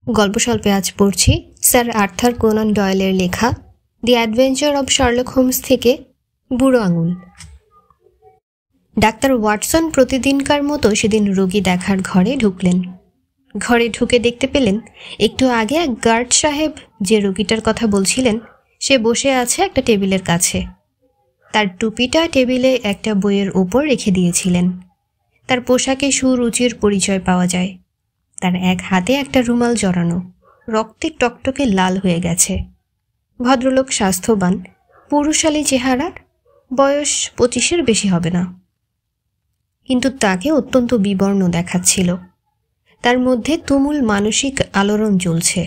গল্প স্বল্পে আজ পড়ছি স্যার আর্থার কোনান ডয়েলের লেখা the adventure of Sherlock Holmes থেকে বুড়ো আঙুল। ডাক্তার ওয়াটসন প্রতিদিনকার মতো সেদিন রোগী দেখার ঘরে ঢুকলেন। ঘরে ঢুকে দেখতে পেলেন একটু আগে এক গার্ড সাহেব যে রোগীটার কথা বলছিলেন সে বসে আছে একটা টেবিলের কাছে। তার টুপিটা টেবিলে একটা বইয়ের ওপর রেখে দিয়েছিলেন। তার পোশাকে সুরুচির পরিচয় পাওয়া যায়। তার এক হাতে একটা রুমাল জড়ানো, রক্তে টকটকে লাল হয়ে গেছে। ভদ্রলোক স্বাস্থ্যবান, পুরুষালী চেহারার, বয়স 25-এর বেশি হবে না, কিন্তু তাকে অত্যন্ত বিবর্ণ দেখাচ্ছিল। তার মধ্যে তুমুল মানসিক আলোড়ন চলছে।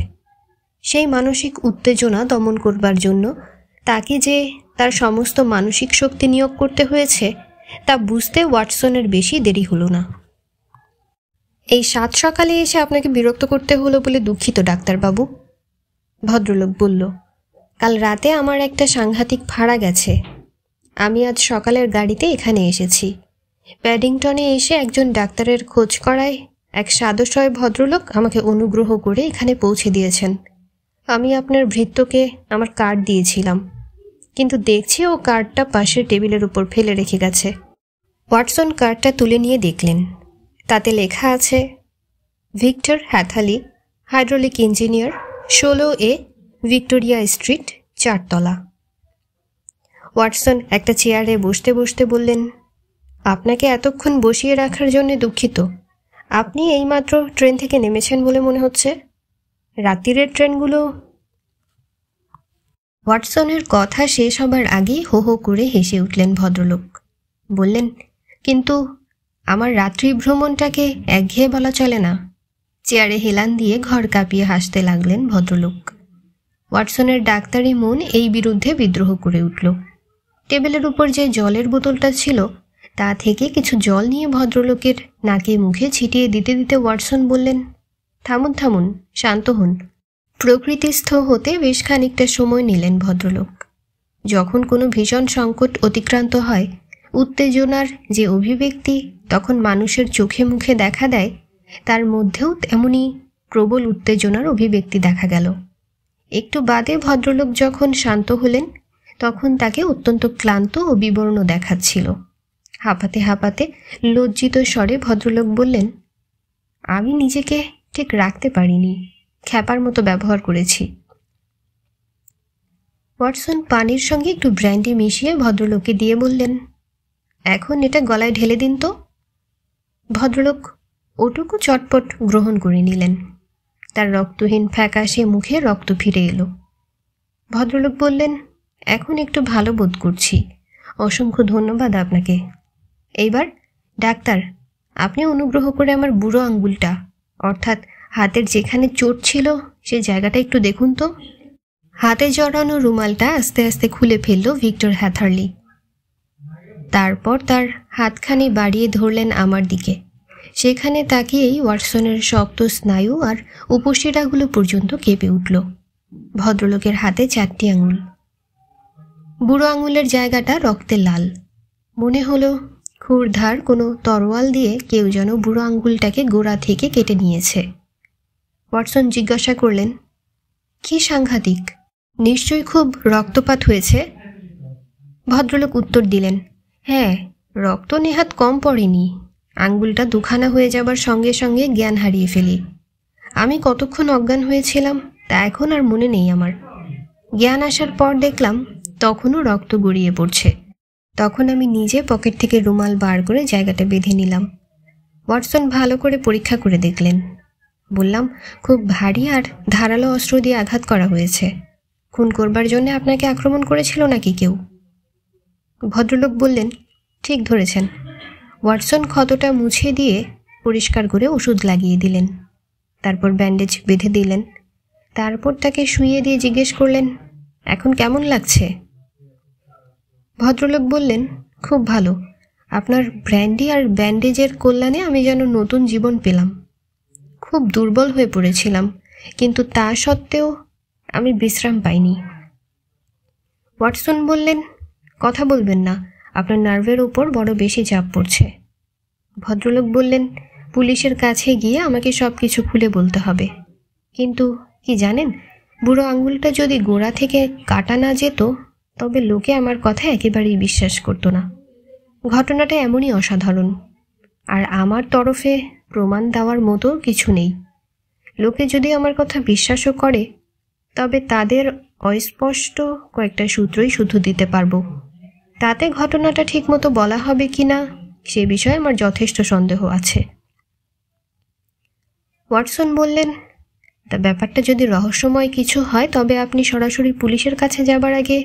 সেই মানসিক উত্তেজনা দমন করবার জন্য তাকে যে তার সমস্ত মানসিক শক্তি নিয়োগ করতে হয়েছে তা বুঝতে ওয়াটসনের বেশি দেরি হলো না। এই সাত সকালে এসে আপনাকে বিরক্ত করতে হলো বলে দুঃখিত ডাক্তারবাবু, ভদ্রলোক বলল। কাল রাতে আমার একটা সাংঘাতিক ভাড়া গেছে। আমি আজ সকালের গাড়িতে এখানে এসেছি। প্যাডিংটনে এসে একজন ডাক্তারের খোঁজ করায় এক সাদশয় ভদ্রলোক আমাকে অনুগ্রহ করে এখানে পৌঁছে দিয়েছেন। আমি আপনার ভৃত্যকে আমার কার্ড দিয়েছিলাম, কিন্তু দেখছি ও কার্ডটা পাশের টেবিলের উপর ফেলে রেখে গেছে। ওয়াটসন কার্ডটা তুলে নিয়ে দেখলেন। তাতে লেখা আছে, Victor Hatherley, hydraulic engineer, 16A Victoria street, 4 তলা। ওয়াটসন একটা চেয়ারে বসতে বসতে বললেন, আপনাকে এতক্ষণ বসিয়ে রাখার জন্য দুঃখিত। আপনি এইমাত্র ট্রেন থেকে নেমেছেন বলে মনে হচ্ছে। রাত্রিরের ট্রেনগুলো। ওয়াটসনের কথা শেষ হবার আগেই হো হো করে হেসে উঠলেন ভদ্রলোক। বললেন, কিন্তু আমার রাত্রি ভ্রমণটাকে একঘেয়ে বলা চলে না। চেয়ারে হেলান দিয়ে ঘর কাঁপিয়ে হাসতে লাগলেন ভদ্রলোক। ওয়াটসনের ডাক্তারি মন এই বিরুদ্ধে বিদ্রোহ করে উঠল। টেবিলের উপর যে জলের বোতলটা ছিল তা থেকে কিছু জল নিয়ে ভদ্রলোকের নাকে মুখে ছিটিয়ে দিতে দিতে ওয়াটসন বললেন, থামুন থামুন, শান্ত হন। প্রকৃতিস্থ হতে বেশ খানিকটা সময় নিলেন ভদ্রলোক। যখন কোনো ভীষণ সংকট অতিক্রান্ত হয়, উত্তেজনার যে অভিব্যক্তি তখন মানুষের চোখে মুখে দেখা দেয়, তার মধ্যেও তেমনি প্রবল উত্তেজনার অভিব্যক্তি দেখা গেল। একটু বাদে ভদ্রলোক যখন শান্ত হলেন তখন তাকে অত্যন্ত ক্লান্ত ও বিবর্ণ দেখাচ্ছিল। হাঁপাতে হাঁপাতে লজ্জিত স্বরে ভদ্রলোক বললেন, আমি নিজেকে ঠিক রাখতে পারিনি, খ্যাপার মতো ব্যবহার করেছি। ওয়াটসন পানির সঙ্গে একটু ব্র্যান্ডি মিশিয়ে ভদ্রলোককে দিয়ে বললেন, এখন এটা গলায় ঢেলে দিন তো। ভদ্রলোক ওটুকু চটপট গ্রহণ করে নিলেন। তার রক্তহীন ফ্যাকাশে মুখে রক্ত ফিরে এলো। ভদ্রলোক বললেন, এখন একটু ভালো বোধ করছি, অসংখ্য ধন্যবাদ আপনাকে। এইবার ডাক্তার, আপনি অনুগ্রহ করে আমার বুড়ো আঙ্গুলটা, অর্থাৎ হাতের যেখানে চোট ছিল সে জায়গাটা একটু দেখুন তো। হাতে জড়ানো রুমালটা আস্তে আস্তে খুলে ফেলল ভিক্টর হ্যাথারলি। তারপর তার হাতখানি বাড়িয়ে ধরলেন আমার দিকে। সেখানে তাকিয়েই ওয়াটসনের শক্ত স্নায়ু আর উপশিরাগুলো পর্যন্ত কেঁপে উঠল। ভদ্রলোকের হাতে 4টি আঙুল। বুড়ো আঙুলের জায়গাটা রক্তে লাল। মনে হলো ক্ষুরধার কোনো তরোয়াল দিয়ে কেউ যেন বুড়ো আঙুলটাকে গোড়া থেকে কেটে নিয়েছে। ওয়াটসন জিজ্ঞাসা করলেন, কি সাংঘাতিক, নিশ্চয়ই খুব রক্তপাত হয়েছে? ভদ্রলোক উত্তর দিলেন, হ্যাঁ, রক্ত নেহাত কম পড়েনি। আঙ্গুলটা দুখানা হয়ে যাবার সঙ্গে সঙ্গে জ্ঞান হারিয়ে ফেলি। আমি কতক্ষণ অজ্ঞান হয়েছিলাম তা এখন আর মনে নেই আমার। জ্ঞান আসার পর দেখলাম তখনও রক্ত গড়িয়ে পড়ছে। তখন আমি নিজে পকেট থেকে রুমাল বার করে জায়গাটা বেঁধে নিলাম। ওয়াটসন ভালো করে পরীক্ষা করে দেখলেন। বললাম, খুব ভারী আর ধারালো অস্ত্র দিয়ে আঘাত করা হয়েছে। খুন করবার জন্য আপনাকে আক্রমণ করেছিল নাকি কেউ? ভদ্রলোক বললেন, ঠিক ধরেছেন। ওয়াটসন ক্ষতটা মুছে দিয়ে পরিষ্কার করে ওষুধ লাগিয়ে দিলেন। তারপর ব্যান্ডেজ বেঁধে দিলেন। তারপর তাকে শুইয়ে দিয়ে জিজ্ঞেস করলেন, এখন কেমন লাগছে? ভদ্রলোক বললেন, খুব ভালো। আপনার ব্র্যান্ডি আর ব্যান্ডেজের কল্যাণে আমি যেন নতুন জীবন পেলাম। খুব দুর্বল হয়ে পড়েছিলাম, কিন্তু তা সত্ত্বেও আমি বিশ্রাম পাইনি। ওয়াটসন বললেন, কথা বলবেন না, আপনার নার্ভের উপর বড় বেশি চাপ পড়ছে। ভদ্রলোক বললেন, পুলিশের কাছে গিয়ে আমাকে সব কিছু খুলে বলতে হবে। কিন্তু কি জানেন, বুড়ো আঙুলটা যদি গোড়া থেকে কাটা না যেত তবে লোকে আমার কথা একেবারেই বিশ্বাস করতো না। ঘটনাটা এমনই অসাধারণ, আর আমার তরফে প্রমাণ দেওয়ার মতো কিছু নেই। লোকে যদি আমার কথা বিশ্বাসও করে তবে তাদের অস্পষ্ট কয়েকটা সূত্রই শুধু দিতে পারবো। তাতে ঘটনাটা ঠিকমতো বলা হবে কি না সে বিষয়ে আমার যথেষ্ট সন্দেহ আছে। ওয়াটসন বললেন, তা ব্যাপারটা যদি রহস্যময় কিছু হয় তবে আপনি সরাসরি পুলিশের কাছে যাবার আগে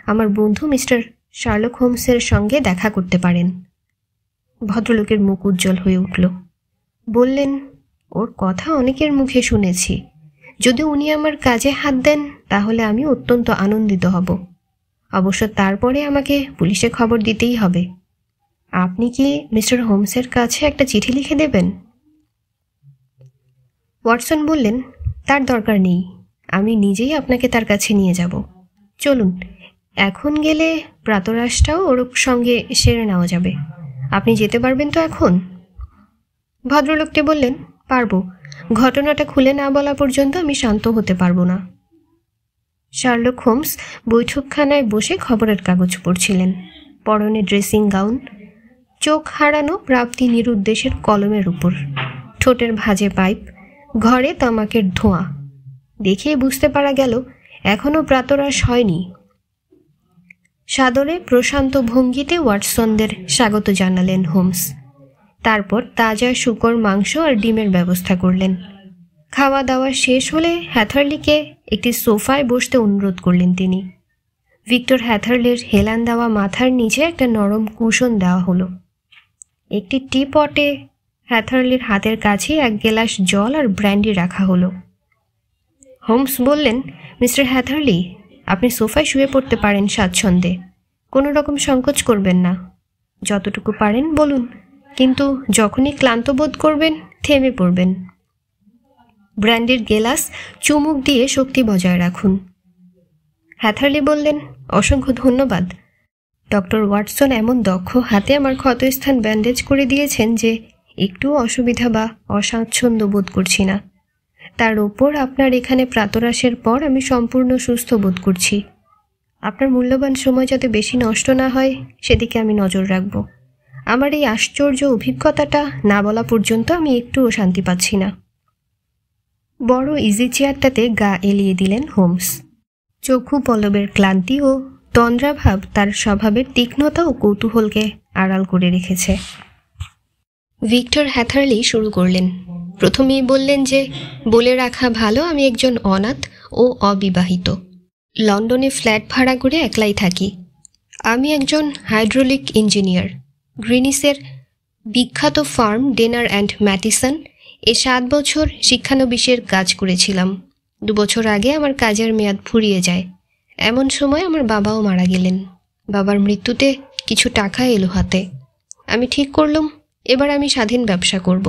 আমার বন্ধু মিস্টার শার্লক হোমসের সঙ্গে দেখা করতে পারেন। ভদ্রলোকের মুখ উজ্জ্বল হয়ে উঠল। বললেন, ওর কথা অনেকের মুখে শুনেছি। যদি উনি আমার কাজে হাত দেন তাহলে আমি অত্যন্ত আনন্দিত হব। অবশ্য তারপরে আমাকে পুলিশে খবর দিতেই হবে। আপনি কি মিস্টার হোমসের কাছে একটা চিঠি লিখে দেবেন? ওয়াটসন বললেন, তার দরকার নেই, আমি নিজেই আপনাকে তার কাছে নিয়ে যাব। চলুন, এখন গেলে প্রাতরাশটাও ওর সঙ্গে সেরে নেওয়া যাবে। আপনি যেতে পারবেন তো এখন? ভদ্রলোকটি বললেন, পারবো। ঘটনাটা খুলে না বলা পর্যন্ত আমি শান্ত হতে পারবো না। শার্লক হোমস বৈঠকখানায় বসে খবরের কাগজ পড়ছিলেন। পরনে ড্রেসিং গাউন, চোখ হারানো প্রাপ্তি নিরুদ্দেশের কলমের উপর, ঠোঁটের ভাঁজে পাইপ, ঘরে তামাকের ধোঁয়া। দেখে বুঝতে পারা গেল এখনও প্রাতরাশ হয়নি। সাদরে প্রশান্ত ভঙ্গিতে ওয়াটসনদের স্বাগত জানালেন হোমস। তারপর তাজা শূকর মাংস আর ডিমের ব্যবস্থা করলেন। খাওয়া দাওয়া শেষ হলে হ্যাথারলিকে একটি সোফায় বসতে অনুরোধ করলেন তিনি। ভিক্টর হ্যাথারলির হেলান দেওয়া মাথার নিচে একটা নরম কুশন দেওয়া হলো। একটি টি পটে হ্যাথারলির হাতের কাছে এক গ্লাস জল আর ব্র্যান্ডি রাখা হলো। হোমস বললেন, মিস্টার হ্যাথারলি, আপনি সোফায় শুয়ে পড়তে পারেন স্বাচ্ছন্দ্যে। কোনো রকম সংকোচ করবেন না। যতটুকু পারেন বলুন, কিন্তু যখনই ক্লান্ত বোধ করবেন থেমে পড়বেন। ব্র্যান্ডির গেলাস চুমুক দিয়ে শক্তি বজায় রাখুন। হ্যাথারলি বললেন, অসংখ্য ধন্যবাদ। ডক্টর ওয়াটসন এমন দক্ষ হাতে আমার ক্ষতস্থান ব্যান্ডেজ করে দিয়েছেন যে একটু অসুবিধা বা অস্বাচ্ছন্দ্য বোধ করছি না। তার ওপর আপনার এখানে প্রাতরাশের পর আমি সম্পূর্ণ সুস্থ বোধ করছি। আপনার মূল্যবান সময় যাতে বেশি নষ্ট না হয় সেদিকে আমি নজর রাখব। আমার এই আশ্চর্য অভিজ্ঞতাটা না বলা পর্যন্ত আমি একটুও শান্তি পাচ্ছি না। বড় ইজি চেয়ারটাতে গা এলিয়ে দিলেন হোমস। চক্ষু পলবের ক্লান্তি ও তন্দ্রাভাব তার স্বভাবের তীক্ষ্ণতা ও কৌতূহলকে আড়াল করে রেখেছে। ভিক্টর হ্যাথারলি শুরু করলেন। প্রথমেই বললেন যে বলে রাখা ভালো আমি একজন অনাথ ও অবিবাহিত। লন্ডনে ফ্ল্যাট ভাড়া করে একলাই থাকি। আমি একজন হাইড্রোলিক ইঞ্জিনিয়ার। গ্রিনিসের বিখ্যাত ফার্ম ডেনার অ্যান্ড ম্যাটিসন 7 বছর শিক্ষানবিশের কাজ করেছিলাম। 2 বছর আগে আমার কাজের মেয়াদ ফুরিয়ে যায়। এমন সময় আমার বাবাও মারা গেলেন। বাবার মৃত্যুতে কিছু টাকা এলো হাতে। আমি ঠিক করলাম এবার আমি স্বাধীন ব্যবসা করব।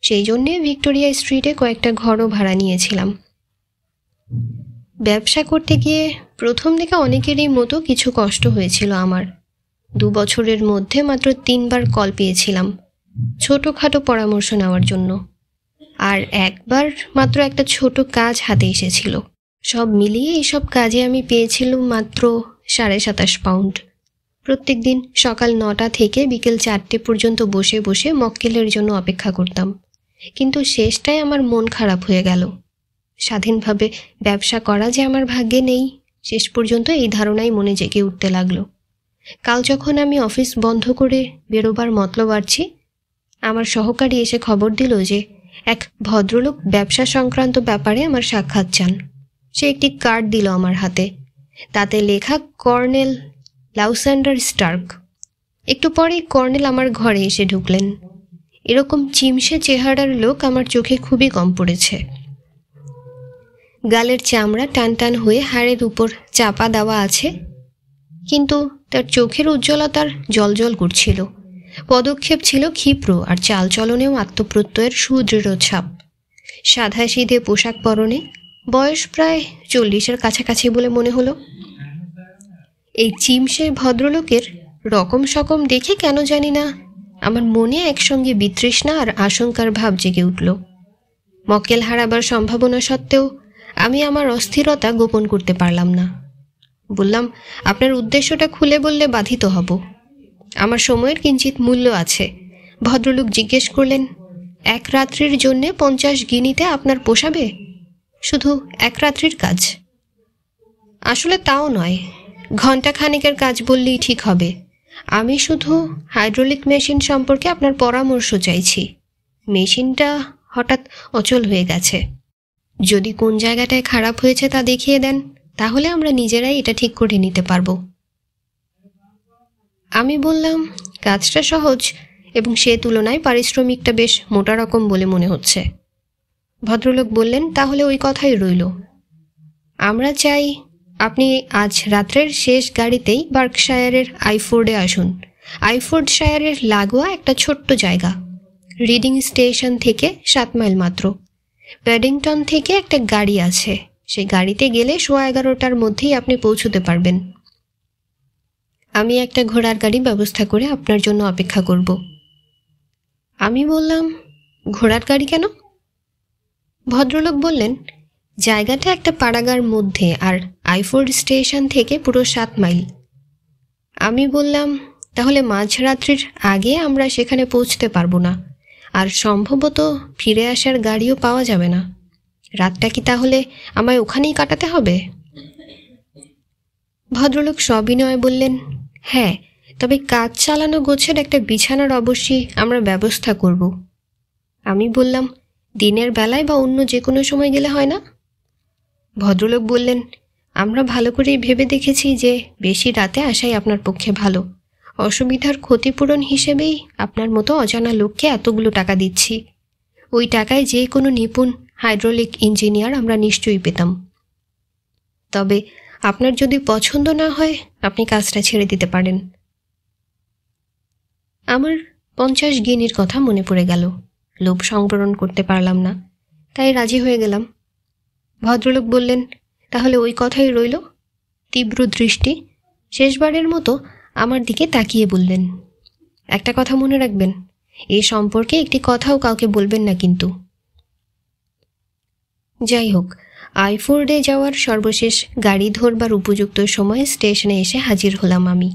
সেই জন্যে ভিক্টোরিয়া স্ট্রিটে কয়েকটা ঘরও ভাড়া নিয়েছিলাম। ব্যবসা করতে গিয়ে প্রথম দিকে অনেকেরই মতো কিছু কষ্ট হয়েছিল আমার। 2 বছরের মধ্যে মাত্র 3 বার কল পেয়েছিলাম ছোটোখাটো পরামর্শ নেওয়ার জন্য, আর একবার মাত্র একটা ছোট কাজ হাতে এসেছিল। সব মিলিয়ে এইসব কাজে আমি পেয়েছিলাম মাত্র 27.5 পাউন্ড। প্রত্যেক দিন সকাল 9টা থেকে বিকেল 4টে পর্যন্ত বসে বসে মক্কেলের জন্য অপেক্ষা করতাম। কিন্তু শেষটায় আমার মন খারাপ হয়ে গেল। স্বাধীনভাবে ব্যবসা করা যে আমার ভাগ্যে নেই, শেষ পর্যন্ত এই ধারণাই মনে জেগে উঠতে লাগলো। কাল যখন আমি অফিস বন্ধ করে বেরোবার মতলব আছি, আমার সহকারী এসে খবর দিল যে এক ভদ্রলোক ব্যবসা সংক্রান্ত ব্যাপারে আমার সাক্ষাৎ চান। সে একটি কার্ড দিল আমার হাতে, তাতে লেখা কর্নেল লাউসেন্ডার স্টার্ক। একটু পরেই কর্নেল আমার ঘরে এসে ঢুকলেন। এরকম চিমসে চেহারার লোক আমার চোখে খুবই কম পড়েছে। গালের চামড়া টান টান হয়ে হাড়ের উপর চাপা দেওয়া আছে, কিন্তু তার চোখের উজ্জ্বলতার জলজল করছিল। পদক্ষেপ ছিল ক্ষিপ্র, আর চালচলনেও আত্মপ্রত্যয়ের সুদৃঢ় ছাপ। সাধাসিধে পোশাক পরনে, বয়স প্রায় 40-এর কাছাকাছি বলে মনে হলো। এই চিমসে ভদ্রলোকের রকম সকম দেখে কেন জানি না আমার মনে একসঙ্গে বিতৃষ্ণা আর আশঙ্কার ভাব জেগে উঠল। মক্কেল হারাবার সম্ভাবনা সত্ত্বেও আমি আমার অস্থিরতা গোপন করতে পারলাম না। বললাম, আপনার উদ্দেশ্যটা খুলে বললে বাধিত হব। আমার সময়ের কিঞ্চিত মূল্য আছে। ভদ্রলোক জিজ্ঞেস করলেন, 1 রাত্রির জন্যে 50 গিনিতে আপনার পোষাবে? শুধু 1 রাত্রির কাজ? আসলে তাও নয়, ঘণ্টাখানেকের কাজ বললেই ঠিক হবে। আমি শুধু হাইড্রোলিক মেশিন সম্পর্কে আপনার পরামর্শ চাইছি। মেশিনটা হঠাৎ অচল হয়ে গেছে। যদি কোন জায়গাটায় খারাপ হয়েছে তা দেখিয়ে দেন, তাহলে আমরা নিজেরাই এটা ঠিক করে নিতে পারবো। আমি বললাম, কাজটা সহজ এবং সে তুলনায় পারিশ্রমিকটা বেশ মোটা রকম বলে মনে হচ্ছে। ভদ্রলোক বললেন, তাহলে ওই কথাই রইল। আমরা চাই আপনি আজ রাত্রের শেষ গাড়িতেই বার্কশায়ারের আইফোর্ডে আসুন। আইফোর্ডশায়ারের লাগোয়া একটা ছোট্ট জায়গা, রিডিং স্টেশন থেকে 7 মাইল মাত্র। প্যাডিংটন থেকে একটা গাড়ি আছে, সেই গাড়িতে গেলে 11:15টার মধ্যেই আপনি পৌঁছতে পারবেন। আমি একটা ঘোড়ার গাড়ি ব্যবস্থা করে আপনার জন্য অপেক্ষা করব। আমি বললাম, ঘোড়ার গাড়ি কেন? ভদ্রলোক বললেন, জায়গাটা একটা পাড়াগার মধ্যে আর আইফোর্ড স্টেশন থেকে পুরো 7 মাইল। আমি বললাম, তাহলে মাঝরাত্রির আগে আমরা সেখানে পৌঁছতে পারবো না, আর সম্ভবত ফিরে আসার গাড়িও পাওয়া যাবে না। রাতটা কি তাহলে আমায় ওখানেই কাটাতে হবে? ভদ্রলোক সবিনয়ে বললেন, হ্যাঁ, তবে কাজ চালানো গোছের একটা বিছানার অবশ্যই আমরা ব্যবস্থা করব। আমি বললাম, দিনের বেলায় বা অন্য যে কোনো সময় গেলে হয় না? ভদ্রলোক বললেন, আমরা ভালো করেই ভেবে দেখেছি যে বেশি রাতে আসাই আপনার পক্ষে ভালো। অসুবিধার ক্ষতিপূরণ হিসেবেই আপনার মতো অজানা লোককে এতগুলো টাকা দিচ্ছি। ওই টাকায় যে কোনো নিপুণ হাইড্রোলিক ইঞ্জিনিয়ার আমরা নিশ্চয়ই পেতাম। তবে আপনার যদি পছন্দ না হয়, আপনি কাজটা ছেড়ে দিতে পারেন। আমার 50 গিনির কথা মনে পড়ে গেল। লোভ সংবরণ করতে পারলাম না, তাই রাজি হয়ে গেলাম। ভদ্রলোক বললেন, তাহলে ওই কথাই রইল। তীব্র দৃষ্টি শেষবারের মতো আমার দিকে তাকিয়ে বললেন, একটা কথা মনে রাখবেন, এ সম্পর্কে একটি কথাও কাউকে বলবেন না কিন্তু। যাই হোক, আইফোর্ডে যাওয়ার সর্বশেষ গাড়ি ধরবার উপযুক্ত সময়ে স্টেশনে এসে হাজির হলাম আমি।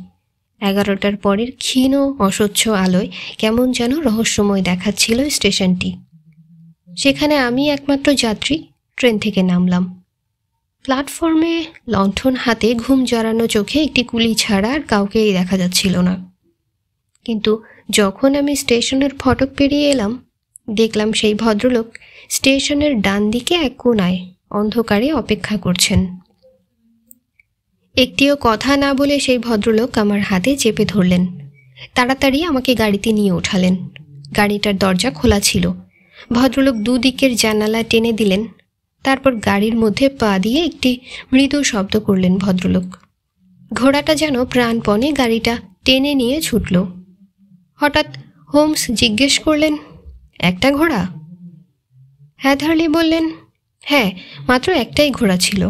11টার পরের ক্ষীণ অস্বচ্ছ আলোয় কেমন যেন রহস্যময় দেখাচ্ছিল স্টেশনটি। সেখানে আমি একমাত্র যাত্রী ট্রেন থেকে নামলাম। প্ল্যাটফর্মে লণ্ঠন হাতে ঘুম জড়ানো চোখে একটি কুলি ছাড়া আর কাউকেই দেখা যাচ্ছিল না। কিন্তু যখন আমি স্টেশনের ফটক পেরিয়ে এলাম, দেখলাম সেই ভদ্রলোক স্টেশনের ডান দিকে এক কোণায় অন্ধকারে অপেক্ষা করছেন। একটিও কথা না বলে সেই ভদ্রলোক আমার হাতে চেপে ধরলেন। তাড়াতাড়ি আমাকে গাড়িতে নিয়ে ওঠালেন। গাড়িটার দরজা খোলা ছিল। ভদ্রলোক দুদিকের জানালা টেনে দিলেন। তারপর গাড়ির মধ্যে পা দিয়ে একটি মৃদু শব্দ করলেন ভদ্রলোক। ঘোড়াটা যেন প্রাণপণে গাড়িটা টেনে নিয়ে ছুটল। হঠাৎ হোমস জিজ্ঞেস করলেন, একটা ঘোড়া? হ্যাথারলি বললেন, হ্যাঁ, মাত্র একটাই ঘোড়া ছিল।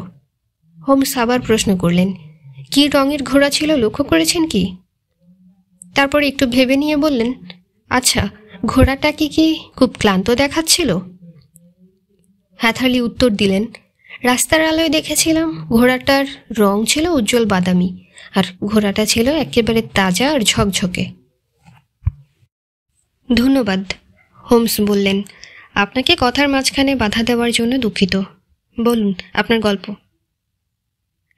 হোমস আবার প্রশ্ন করলেন, কি রঙের ঘোড়া ছিল লক্ষ্য করেছেন কি? তারপর একটু ভেবে নিয়ে বললেন, আচ্ছা, ঘোড়াটাকে কি খুব ক্লান্ত দেখাচ্ছিল? হ্যাথারলি উত্তর দিলেন, রাস্তার আলোয় দেখেছিলাম ঘোড়াটার রং ছিল উজ্জ্বল বাদামি, আর ঘোড়াটা ছিল একেবারে তাজা আর ঝকঝকে। ধন্যবাদ, হোমস বললেন। আপনাকে কথার মাঝখানে বাধা দেওয়ার জন্য দুঃখিত। বলুন আপনার গল্প।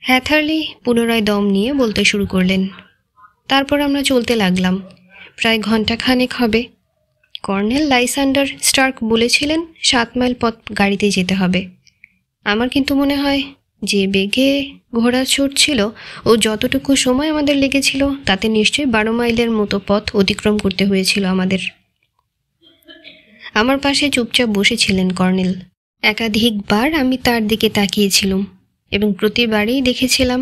হ্যাথারলি পুনরায় দম নিয়ে বলতে শুরু করলেন। তারপর আমরা চলতে লাগলাম। প্রায় ঘণ্টাখানেক হবে। কর্নেল লাইসান্ডার স্টার্ক বলেছিলেন 7 মাইল পথ গাড়িতে যেতে হবে। আমার কিন্তু মনে হয় যে বেগে ঘোড়া ছুটছিল ও যতটুকু সময় আমাদের লেগেছিল তাতে নিশ্চয়ই 12 মাইলের মতো পথ অতিক্রম করতে হয়েছিল আমাদের। আমার পাশে চুপচাপ বসেছিলেন কর্নেল। একাধিকবার আমি তার দিকে তাকিয়েছিলাম এবং প্রতিবারেই দেখেছিলাম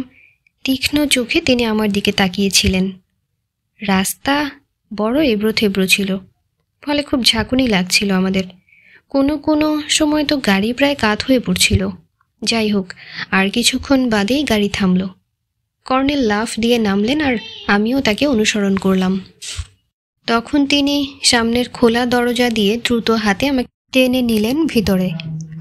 তীক্ষ্ণ চোখে তিনি আমার দিকে তাকিয়েছিলেন। রাস্তা বড় এবড়ো-থেবড়ো ছিল, ফলে খুব ঝাঁকুনি লাগছিল আমাদের। কোনো সময় তো গাড়ি প্রায় কাত হয়ে পড়ছিল। যাই হোক, আর কিছুক্ষণ বাদেই গাড়ি থামল। কর্নেল লাফ দিয়ে নামলেন আর আমিও তাকে অনুসরণ করলাম। তখন তিনি সামনের খোলা দরজা দিয়ে দ্রুত হাতে আমাকে টেনে নিলেন ভিতরে।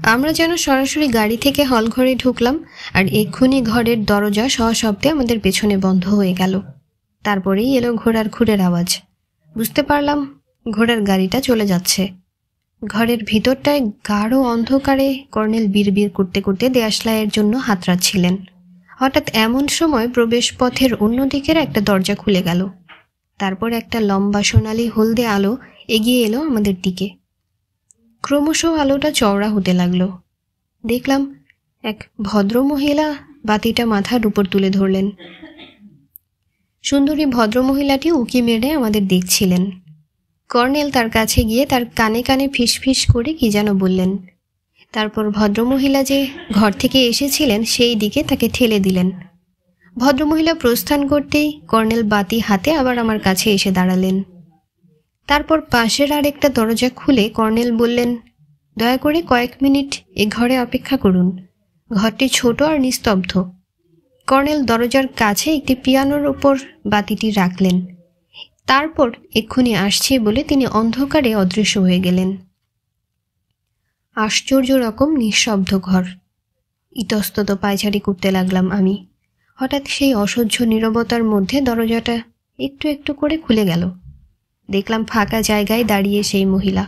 আমরা যেন সরাসরি গাড়ি থেকে হল ঘরে ঢুকলাম, আর এক্ষুনি ঘরের দরজা সশব্দে আমাদের পেছনে বন্ধ হয়ে গেল। তারপরেই এলো ঘোড়ার খুরের আওয়াজ। বুঝতে পারলাম ঘোড়ার গাড়িটা চলে যাচ্ছে। ঘরের ভিতরটায় গাঢ় অন্ধকারে কর্নেল বিড়বিড় করতে করতে দেয়াশলাইয়ের জন্য হাতড়াচ্ছিলেন। হঠাৎ এমন সময় প্রবেশ পথের অন্যদিকের একটা দরজা খুলে গেল। তারপর একটা লম্বা সোনালি হলদে আলো এগিয়ে এলো আমাদের দিকে। ক্রমশ আলোটা চওড়া হতে লাগলো। দেখলাম এক ভদ্র মহিলা বাতিটা মাথার উপর তুলে ধরলেন। সুন্দরী ভদ্রমহিলাটি উঁকি মেরে আমাদের দেখছিলেন। কর্নেল তার কাছে গিয়ে তার কানে কানে ফিসফিস করে কি যেন বললেন। তারপর ভদ্রমহিলা যে ঘর থেকে এসেছিলেন সেই দিকে তাকে ঠেলে দিলেন। ভদ্রমহিলা প্রস্থান করতেই কর্নেল বাতি হাতে আবার আমার কাছে এসে দাঁড়ালেন। তারপর পাশের আর একটা দরজা খুলে কর্নেল বললেন, দয়া করে কয়েক মিনিট এ ঘরে অপেক্ষা করুন। ঘরটি ছোট আর নিস্তব্ধ। কর্নেল দরজার কাছে একটি পিয়ানোর ওপর বাতিটি রাখলেন। তারপর এক্ষুনি আসছে বলে তিনি অন্ধকারে অদৃশ্য হয়ে গেলেন। আশ্চর্য রকম নিঃশব্দ ঘর। ইতস্তত পায়চারি করতে লাগলাম আমি। হঠাৎ সেই অসহ্য নীরবতার মধ্যে দরজাটা একটু একটু করে খুলে গেল। দেখলাম ফাঁকা জায়গায় দাঁড়িয়ে সেই মহিলা।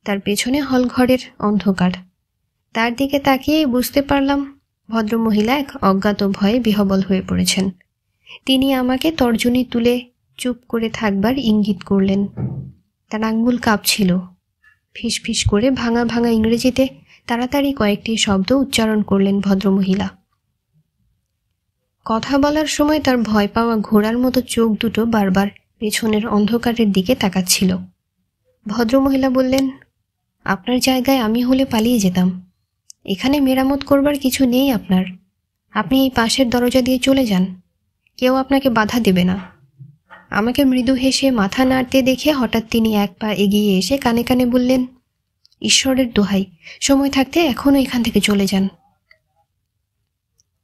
তার পেছনে হলঘরের অন্ধকার। তার দিকে তাকিয়েই বুঝতে পারলাম ভদ্রমহিলা এক অজ্ঞাত ভয়ে বিহবল হয়ে পড়েছেন। তিনি আমাকে তর্জনী তুলে চুপ করে থাকবার ইঙ্গিত করলেন। তার আঙ্গুল কাঁপছিল। ফিসফিস করে ভাঙা ভাঙা ইংরেজিতে তাড়াতাড়ি কয়েকটি শব্দ উচ্চারণ করলেন ভদ্রমহিলা। কথা বলার সময় তার ভয় পাওয়া ঘোড়ার মতো চোখ দুটো বারবার পেছনের অন্ধকারের দিকে তাকাচ্ছিল। ভদ্রমহিলা বললেন, আপনার জায়গায় আমি হলে পালিয়ে যেতাম। এখানে মেরামত করবার কিছু নেই আপনার। আপনি এই পাশের দরজা দিয়ে চলে যান। কেউ আপনাকে বাধা দেবে না। আমাকে মৃদু হেসে মাথা নাড়তে দেখে হঠাৎ তিনি এক পা এগিয়ে এসে কানে কানে বললেন, ঈশ্বরের দোহাই, সময় থাকতে এখনও এখান থেকে চলে যান।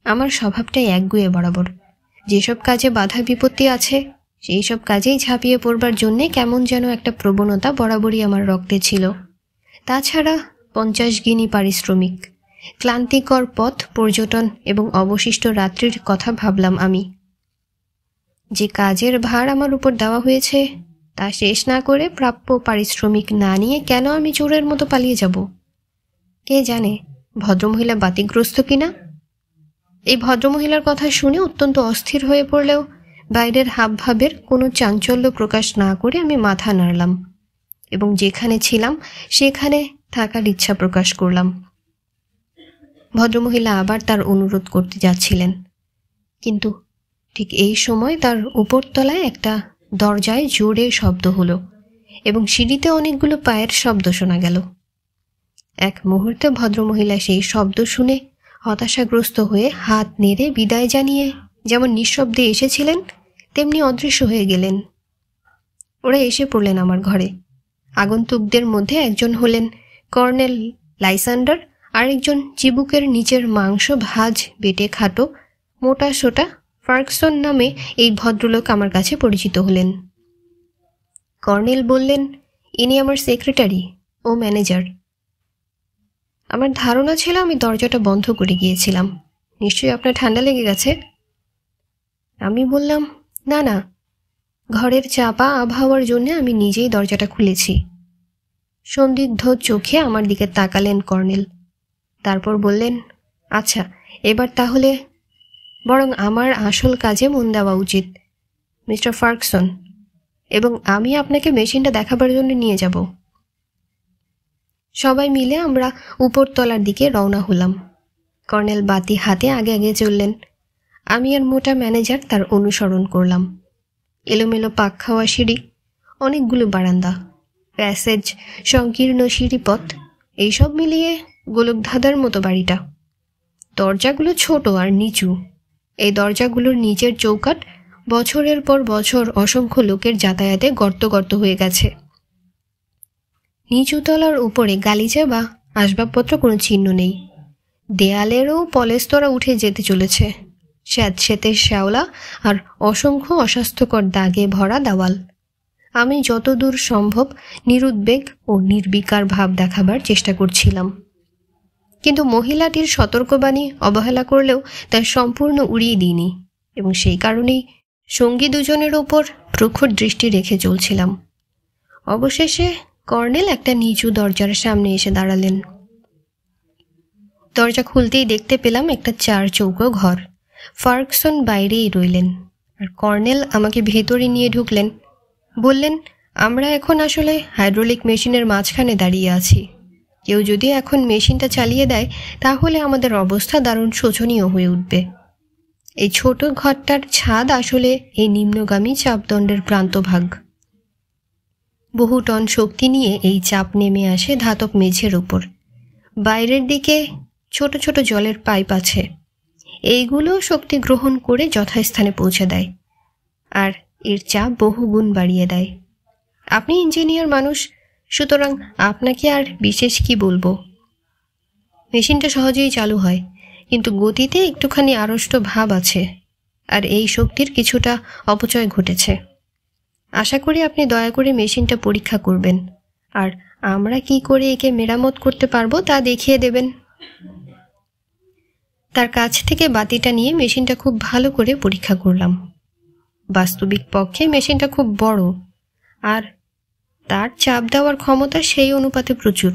আমার স্বভাবটাই একগুঁয়ে বরাবর। যেসব কাজে বাধা বিপত্তি আছে সেই সব কাজেই ঝাঁপিয়ে পড়বার জন্যে কেমন যেন একটা প্রবণতা বরাবরই আমার রক্তে ছিল। তাছাড়া 50 গিনি পারিশ্রমিক, ক্লান্তিকর পথ, পর্যটন এবং অবশিষ্ট রাত্রির কথা ভাবলাম আমি। যে কাজের ভার আমার উপর দেওয়া হয়েছে তা শেষ না করে প্রাপ্য পারিশ্রমিক না নিয়ে কেন আমি চোরের মতো পালিয়ে যাব? কে জানে ভদ্রমহিলা বাতিগ্রস্ত কিনা। এই ভদ্রমহিলার কথা শুনে অত্যন্ত অস্থির হয়ে পড়লেও বাইরের হাবভাবের কোনো চাঞ্চল্য প্রকাশ না করে আমি মাথা নাড়লাম এবং যেখানে ছিলাম সেখানে থাকার ইচ্ছা প্রকাশ করলাম। ভদ্রমহিলা আবার তার অনুরোধ করতে যাচ্ছিলেন, কিন্তু ঠিক এই সময় তার উপরতলায় একটা দরজায় জোরে শব্দ হলো এবং সিঁড়িতে অনেকগুলো পায়ের শব্দ শোনা গেল। এক মুহূর্তে ভদ্রমহিলা সেই শব্দ শুনে হতাশাগ্রস্ত হয়ে হাত নেড়ে বিদায় জানিয়ে যেমন নিঃশব্দে এসেছিলেন তেমনি অদৃশ্য হয়ে গেলেন। ওরা এসে পড়লেন আমার ঘরে। আগন্তুকদের মধ্যে একজন হলেন কর্নেল লাইসান্ডার, আরেকজন চিবুকের নিচের মাংস ভাজ বেটে খাটো মোটা সোটা ফার্কসন নামে এই ভদ্রলোক আমার কাছে পরিচিত হলেন। কর্নেল বললেন, ইনি আমার সেক্রেটারি ও ম্যানেজার। আমার ধারণা ছিল আমি দরজাটা বন্ধ করে গিয়েছিলাম। নিশ্চয়ই আপনার ঠান্ডা লেগে গেছে। আমি বললাম, না না, ঘরের চাপা আবহাওয়ার জন্য আমি নিজেই দরজাটা খুলেছি। সন্দিগ্ধ চোখে আমার দিকে তাকালেন কর্নেল। তারপর বললেন, আচ্ছা, এবার তাহলে বরং আমার আসল কাজে মন দেওয়া উচিত, মিস্টার ফার্কসন, এবং আমি আপনাকে মেশিনটা দেখাবার জন্য নিয়ে যাব। সবাই মিলে আমরা উপরতলার দিকে রওনা হলাম। কর্নেল বাতি হাতে আগে আগে চললেন। আমি আর মোটা ম্যানেজার তার অনুসরণ করলাম। এলোমেলো পাক খাওয়া সিঁড়ি, অনেকগুলো বারান্দা, প্যাসেজ, সংকীর্ণ সিঁড়িপথ, এইসব মিলিয়ে গোলকধাঁধার মতো বাড়িটা। দরজাগুলো ছোট আর নিচু। এই দরজাগুলোর নিচের চৌকাঠ বছরের পর বছর অসংখ্য লোকের যাতায়াতে গর্ত গর্ত হয়ে গেছে। নিচুতলার উপরে গালিচা বা আসবাবপত্র কোনো চিহ্ন নেই। দেয়ালেরও পলেস্তরা উঠে যেতে চলেছে। স্যাঁতসেঁতে শ্যাওলা আর অসংখ্য অস্বাস্থ্যকর দাগে ভরা দেওয়াল। আমি যতদূর সম্ভব নিরুদ্বেগ ও নির্বিকার ভাব দেখাবার চেষ্টা করছিলাম, কিন্তু মহিলাটির সতর্কবাণী অবহেলা করলেও তা সম্পূর্ণ উড়িয়ে দিইনি এবং সেই কারণেই সঙ্গী দুজনের ওপর প্রখর দৃষ্টি রেখে চলছিলাম। অবশেষে কর্নেল একটা নিচু দরজার সামনে এসে দাঁড়ালেন। দরজা খুলতেই দেখতে পেলাম একটা 4 চৌকো ঘর। ফার্গসন বাইরেই রইলেন, আর কর্নেল আমাকে ভেতরে নিয়ে ঢুকলেন। বললেন, আমরা এখন আসলে হাইড্রোলিক মেশিনের মাঝখানে দাঁড়িয়ে আছি। কেউ যদি এখন মেশিনটা চালিয়ে দেয় তাহলে আমাদের অবস্থা দারুণ শোচনীয় হয়ে উঠবে। এই ছোট ঘরটার ছাদ আসলে এই নিম্নগামী চাপদণ্ডের প্রান্তভাগ। বহু টন শক্তি নিয়ে এই চাপ নেমে আসে ধাতব মেঝের উপর। বাইরের দিকে ছোট ছোট জলের পাইপ আছে, এইগুলো শক্তি গ্রহণ করে যথাস্থানে পৌঁছে দেয়, আর এর চাপ বহুগুণ বাড়িয়ে দেয়। আপনি ইঞ্জিনিয়ার মানুষ, সুতরাং আপনাকে আর বিশেষ কি বলবো। মেশিনটা সহজেই চালু হয়, কিন্তু গতিতে একটুখানি আড়ষ্ট ভাব আছে, আর এই শক্তির কিছুটা অপচয় ঘটেছে। আশা করি আপনি দয়া করে মেশিনটা পরীক্ষা করবেন, আর আমরা কি করে একে মেরামত করতে পারবো তা দেখিয়ে দেবেন। তার কাছ থেকে বাতিটা নিয়ে মেশিনটা খুব ভালো করে পরীক্ষা করলাম। বাস্তবিক পক্ষে মেশিনটা খুব বড়, আর তার চাপ দেওয়ার ক্ষমতা সেই অনুপাতে প্রচুর।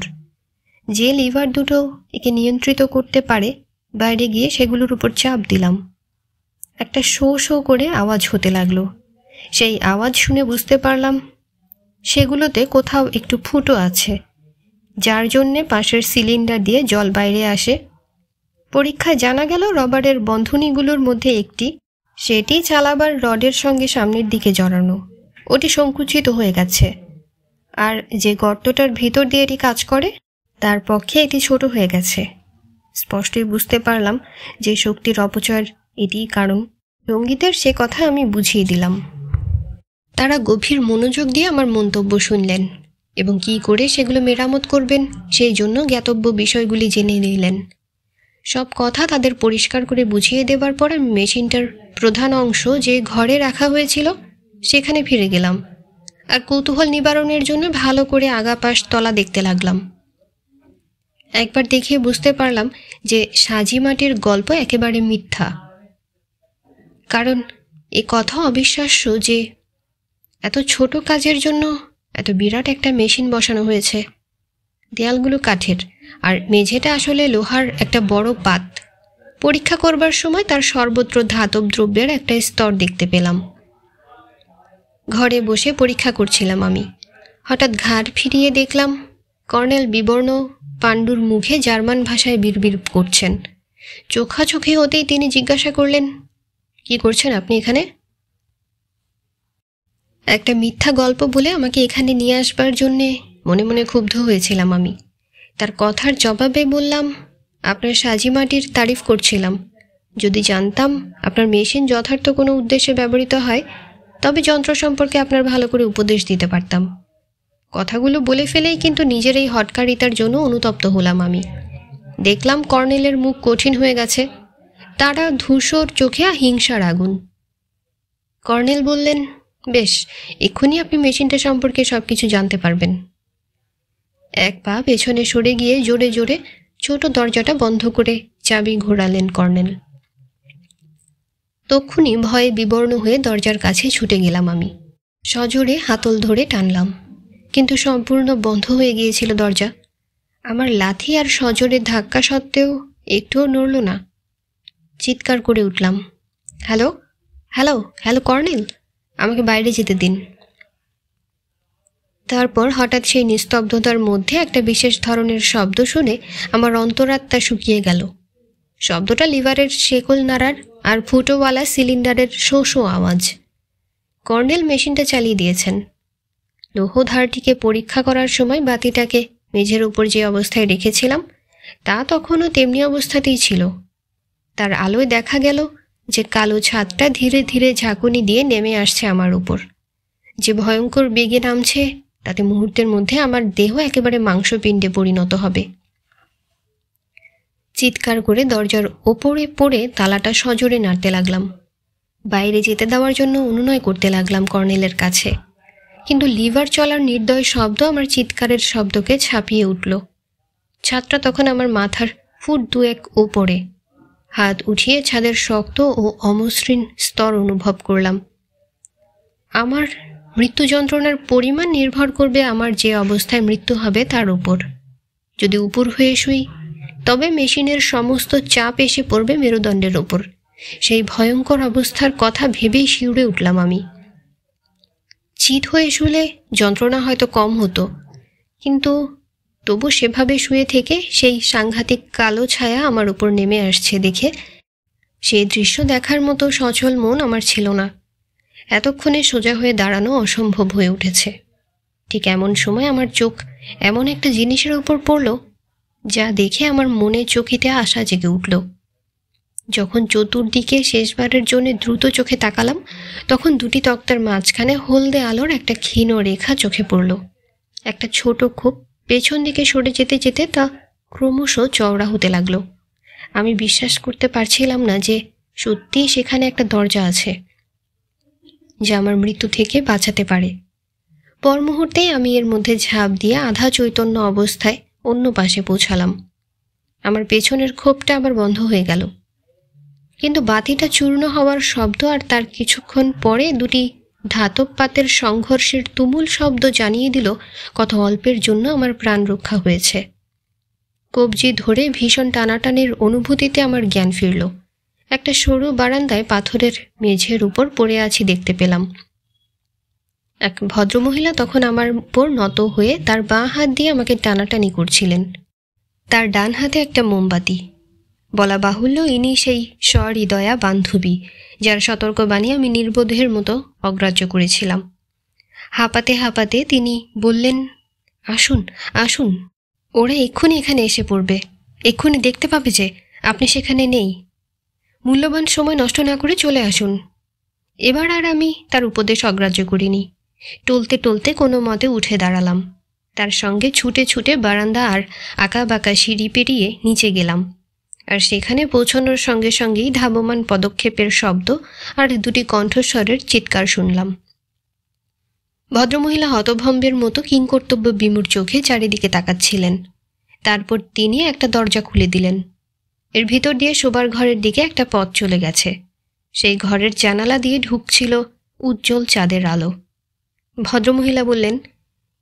যে লিভার দুটো একে নিয়ন্ত্রিত করতে পারে, বাইরে গিয়ে সেগুলোর উপর চাপ দিলাম। একটা শো শো করে আওয়াজ হতে লাগলো। সেই আওয়াজ শুনে বুঝতে পারলাম সেগুলোতে কোথাও একটু ফুটো আছে, যার জন্যে পাশের সিলিন্ডার দিয়ে জল বাইরে আসে। পরীক্ষায় জানা গেল রবারের বন্ধনীগুলোর মধ্যে একটি, সেটি চালাবার রডের সঙ্গে সামনের দিকে জড়ানো, ওটি সংকুচিত হয়ে গেছে। আর যে গর্তটার ভিতর দিয়ে এটি কাজ করে তার পক্ষে এটি ছোট হয়ে গেছে। স্পষ্টই বুঝতে পারলাম যে শক্তির অপচয়ের এটিই কারণ। সঙ্গীতের সে কথা আমি বুঝিয়ে দিলাম। তারা গভীর মনোযোগ দিয়ে আমার মন্তব্য শুনলেন এবং কি করে সেগুলো মেরামত করবেন সেই জন্য জ্ঞাতব্য বিষয়গুলি জেনে নিলেন। সব কথা তাদের পরিষ্কার করে বুঝিয়ে দেবার পর আমি মেশিনটার প্রধান অংশ যে ঘরে রাখা হয়েছিল সেখানে ফিরে গেলাম, আর কৌতূহল নিবারণের জন্য ভালো করে আগাপাশ তলা দেখতে লাগলাম। একবার দেখে বুঝতে পারলাম যে সাজি মাটির গল্প একেবারে মিথ্যা, কারণ এ কথা অবিশ্বাস্য যে এত ছোট কাজের জন্য এত বিরাট একটা মেশিন বসানো হয়েছে। দেয়ালগুলো কাঠের, আর মেঝেটা আসলে লোহার একটা বড় পাত। পরীক্ষা করবার সময় তার সর্বত্র ধাতব দ্রব্যের একটা স্তর দেখতে পেলাম। ঘরে বসে পরীক্ষা করছিলাম আমি। হঠাৎ ঘাড় ফিরিয়ে দেখলাম কর্নেল বিবর্ণ পাণ্ডুর মুখে জার্মান ভাষায় বিড়বিড় করছেন। চোখাচোখি হতেই তিনি জিজ্ঞাসা করলেন, কি করছেন আপনি এখানে? একটা মিথ্যা গল্প বলে আমাকে এখানে নিয়ে আসবার জন্যে মনে মনে ক্ষুব্ধ হয়েছিলাম আমি। তার কথার জবাবে বললাম, আপনার সাজি মাটির তারিফ করছিলাম। যদি জানতাম আপনার মেশিন যথার্থ কোনো উদ্দেশ্যে ব্যবহৃত হয় তবে যন্ত্র সম্পর্কে আপনার ভালো করে উপদেশ দিতে পারতাম। কথাগুলো বলে ফেলেই কিন্তু নিজের এই হটকারিতার জন্য অনুতপ্ত হলাম আমি। দেখলাম কর্নেলের মুখ কঠিন হয়ে গেছে, তারা ধূসর চোখে হিংসার আগুন। কর্নেল বললেন, বেশ, এক্ষুনি আপনি মেশিনটা সম্পর্কে সব কিছু জানতে পারবেন। এক পা পেছনে সরে গিয়ে জোরে জোরে ছোট দরজাটা বন্ধ করে চাবি ঘোরালেন কর্নেল। তক্ষুনি ভয়ে বিবর্ণ হয়ে দরজার কাছে ছুটে গেলাম আমি। সজোরে হাতল ধরে টানলাম, কিন্তু সম্পূর্ণ বন্ধ হয়ে গিয়েছিল দরজা। আমার লাথি আর সজোরে ধাক্কা সত্ত্বেও একটুও নড়ল না। চিৎকার করে উঠলাম, হ্যালো হ্যালো হ্যালো কর্নেল, আমাকে বাইরে যেতে দিন। তারপর হঠাৎ সেই নিস্তব্ধতার মধ্যে একটা বিশেষ ধরনের শব্দ শুনে আমার অন্তরাত্মা শুকিয়ে গেল। শব্দটা লিভারের শেকল নাড়ার আর ফুটোওয়ালা সিলিন্ডারের শো শো আওয়াজ। কর্নেল মেশিনটা চালিয়ে দিয়েছেন। লৌহধারটিকে পরীক্ষা করার সময় বাতিটাকে মেঝের উপর যে অবস্থায় রেখেছিলাম তা তখনও তেমনি অবস্থাতেই ছিল। তার আলোয় দেখা গেল যে কালো ছাদটা ধীরে ধীরে ঝাঁকুনি দিয়ে নেমে আসছে আমার উপর। যে ভয়ঙ্কর বেগে নামছে তাতে মুহূর্তের মধ্যে আমার দেহ একেবারে মাংসপিণ্ডে পরিণত হবে। চিৎকার করে দরজার ওপরে পড়ে তালাটা সজোরে নাড়তে লাগলাম। বাইরে যেতে দেওয়ার জন্য অনুনয় করতে লাগলাম কর্নেলের কাছে, কিন্তু লিভার চলার নির্দয় শব্দ আমার চিৎকারের শব্দকে ছাপিয়ে উঠল। ছাদটা তখন আমার মাথার ফুট 2-1 ওপরে। হাত উঠিয়ে ছাদের শক্ত ও অমসৃণ স্তর অনুভব করলাম। আমার মৃত্যু যন্ত্রণার পরিমাণ নির্ভর করবে আমার যে অবস্থায় মৃত্যু হবে তার উপর। যদি উপর হয়ে শুই তবে মেশিনের সমস্ত চাপ এসে পড়বে মেরুদণ্ডের ওপর। সেই ভয়ঙ্কর অবস্থার কথা ভেবেই শিউরে উঠলাম আমি। চিত হয়ে শুলে যন্ত্রণা হয়তো কম হতো, কিন্তু তবু সেভাবে শুয়ে থেকে সেই সাংঘাতিক কালো ছায়া আমার উপর নেমে আসছে দেখে সেই দৃশ্য দেখার মতো সচল মন আমার ছিল না। এতক্ষণে সোজা হয়ে দাঁড়ানো অসম্ভব হয়ে উঠেছে। ঠিক এমন সময় আমার চোখ এমন একটা জিনিসের উপর পড়ল যা দেখে আমার মনে চকিতে আশা জেগে উঠল। যখন চতুর্দিকে শেষবারের জন্য দ্রুত চোখে তাকালাম, তখন দুটি তক্তার মাঝখানে হলদে আলোর একটা ক্ষীণ রেখা চোখে পড়ল। একটা ছোট খোপ পেছন দিকে সরে যেতে যেতে তা ক্রমশ চওড়া হতে লাগলো। আমি বিশ্বাস করতে পারছিলাম না যে সত্যিই সেখানে একটা দরজা আছে যা আমার মৃত্যু থেকে বাঁচাতে পারে। পর মুহূর্তেই আমি এর মধ্যে ঝাঁপ দিয়ে আধা চৈতন্য অবস্থায় অন্য পাশে পৌঁছালাম। আমার পেছনের খোপটা আবার বন্ধ হয়ে গেল, কিন্তু বাতিটা চূর্ণ হওয়ার শব্দ আর তার কিছুক্ষণ পরে দুটি ধাতব পাতের সংঘর্ষের তুমুল শব্দ জানিয়ে দিল কত অল্পের জন্য আমার প্রাণ রক্ষা হয়েছে। কবজি ধরে ভীষণ টানাটানির অনুভূতিতে আমার জ্ঞান ফিরল। একটা সরু বারান্দায় পাথরের মেঝের উপর পড়ে আছি দেখতে পেলাম। এক ভদ্রমহিলা তখন আমার উপর নত হয়ে তার বাঁ হাত দিয়ে আমাকে টানাটানি করছিলেন। তার ডান হাতে একটা মোমবাতি। বলা বাহুল্য ইনি সেই সহৃদয়া বান্ধবী যার সতর্কবাণী আমি নির্বোধের মতো অগ্রাহ্য করেছিলাম। হাঁপাতে হাঁপাতে তিনি বললেন, আসুন আসুন, ওরা এক্ষুনি এখানে এসে পড়বে, এক্ষুনি দেখতে পাবে যে আপনি সেখানে নেই। মূল্যবান সময় নষ্ট না করে চলে আসুন। এবার আর আমি তার উপদেশ অগ্রাহ্য করিনি। টলতে টলতে কোনো মতে উঠে দাঁড়ালাম। তার সঙ্গে ছুটে ছুটে বারান্দা আর আঁকা বাঁকা সিঁড়ি পেরিয়ে নিচে গেলাম। আর সেখানে পৌঁছানোর সঙ্গে সঙ্গেই ধাবমান পদক্ষেপের শব্দ আর দুটি কণ্ঠস্বরের চিৎকার শুনলাম। ভদ্রমহিলা হতভম্বের মতো কিংকর্তব্য বিমূঢ় চোখে চারিদিকে তাকাচ্ছিলেন। তারপর তিনি একটা দরজা খুলে দিলেন। এর ভিতর দিয়ে শোবার ঘরের দিকে একটা পথ চলে গেছে। সেই ঘরের জানালা দিয়ে ঢুকছিল উজ্জ্বল চাঁদের আলো। ভদ্রমহিলা বললেন,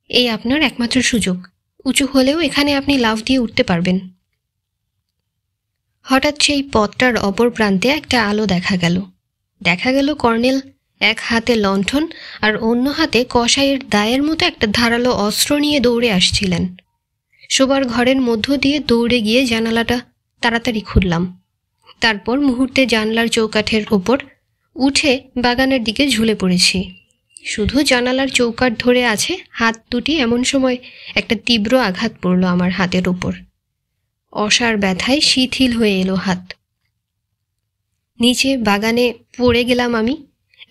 এই আপনার একমাত্র সুযোগ। উঁচু হলেও এখানে আপনি লাফ দিয়ে উঠতে পারবেন। হঠাৎ সেই পথটার অপর প্রান্তে একটা আলো দেখা গেল কর্নেল এক হাতে লণ্ঠন আর অন্য হাতে কসাইয়ের দায়ের মতো একটা ধারালো অস্ত্র নিয়ে দৌড়ে আসছিলেন। শোবার ঘরের মধ্য দিয়ে দৌড়ে গিয়ে জানালাটা তাড়াতাড়ি খুললাম। তারপর মুহূর্তে জানলার চৌকাঠের ওপর উঠে বাগানের দিকে ঝুলে পড়েছি। শুধু জানালার চৌকাঠ ধরে আছে হাত দুটি। এমন সময় একটা তীব্র আঘাত পড়ল আমার হাতের ওপর। অসার ব্যথায় শিথিল হয়ে এলো হাত। নিচে বাগানে পড়ে গেলাম আমি।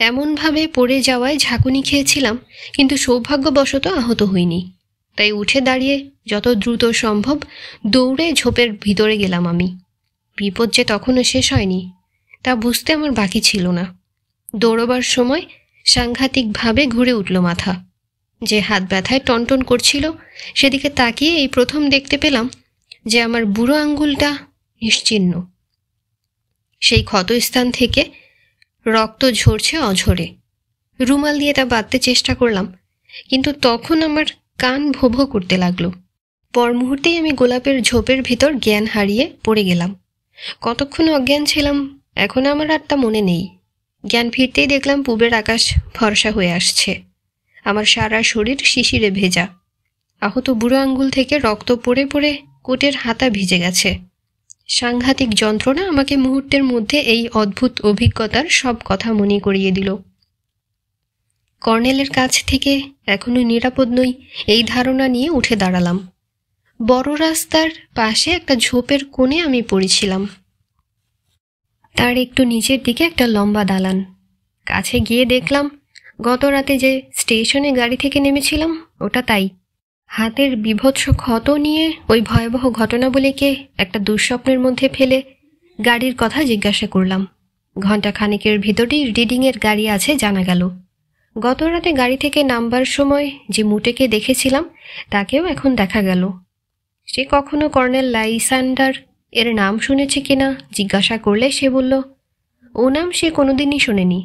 এমনভাবে পড়ে যাওয়ায় ঝাঁকুনি খেয়েছিলাম, কিন্তু সৌভাগ্যবশত আহত হইনি। তাই উঠে দাঁড়িয়ে যত দ্রুত সম্ভব দৌড়ে ঝোপের ভিতরে গেলাম আমি। বিপদ যে তখনও শেষ হয়নি তা বুঝতে আমার বাকি ছিল না। দৌড়বার সময় সাংঘাতিকভাবে ঘুরে উঠল মাথা। যে হাত ব্যথায় টনটন করছিল সেদিকে তাকিয়ে এই প্রথম দেখতে পেলাম যে আমার বুড়ো আঙ্গুলটা নিশ্চিহ্ন। সেই ক্ষতস্থান থেকে রক্ত ঝরছে অঝরে। রুমাল দিয়ে তা বাঁধতে চেষ্টা করলাম, কিন্তু তখন আমার কান ভো ভো করতে লাগলো। পর মুহূর্তেই আমি গোলাপের ঝোপের ভিতর জ্ঞান হারিয়ে পড়ে গেলাম। কতক্ষণ অজ্ঞান ছিলাম এখন আমার আর তা মনে নেই। জ্ঞান ফিরতেই দেখলাম পূবের আকাশ ফর্সা হয়ে আসছে। আমার সারা শরীর শিশিরে ভেজা। আহত বুড়ো আঙ্গুল থেকে রক্ত পড়ে পড়ে কোটের হাতা ভিজে গেছে। সাংঘাতিক যন্ত্রণা আমাকে মুহূর্তের মধ্যে এই অদ্ভুত অভিজ্ঞতার সব কথা মনে করিয়ে দিল। কর্নেলের কাছ থেকে এখনো নিরাপদ নই এই ধারণা নিয়ে উঠে দাঁড়ালাম। বড় রাস্তার পাশে একটা ঝোপের কোণে আমি পড়েছিলাম। তার একটু নিচের দিকে একটা লম্বা দালান। কাছে গিয়ে দেখলাম গত রাতে যে স্টেশনে গাড়ি থেকে নেমেছিলাম ওটা তাই। হাতের বিভৎস ক্ষত নিয়ে ওই ভয়াবহ ঘটনাবলীকে একটা দুঃস্বপ্নের মধ্যে ফেলে গাড়ির কথা জিজ্ঞাসা করলাম। ঘণ্টা খানেকের ভিতরেই রিডিংয়ের গাড়ি আছে জানা গেল। গত রাতে গাড়ি থেকে নামবার সময় যে মুটেকে দেখেছিলাম তাকেও এখন দেখা গেল। সে কখনো কর্নেল লাইস্যান্ডার এর নাম শুনেছে কিনা জিজ্ঞাসা করলে সে বলল ও নাম সে কোনোদিনই শোনেনি।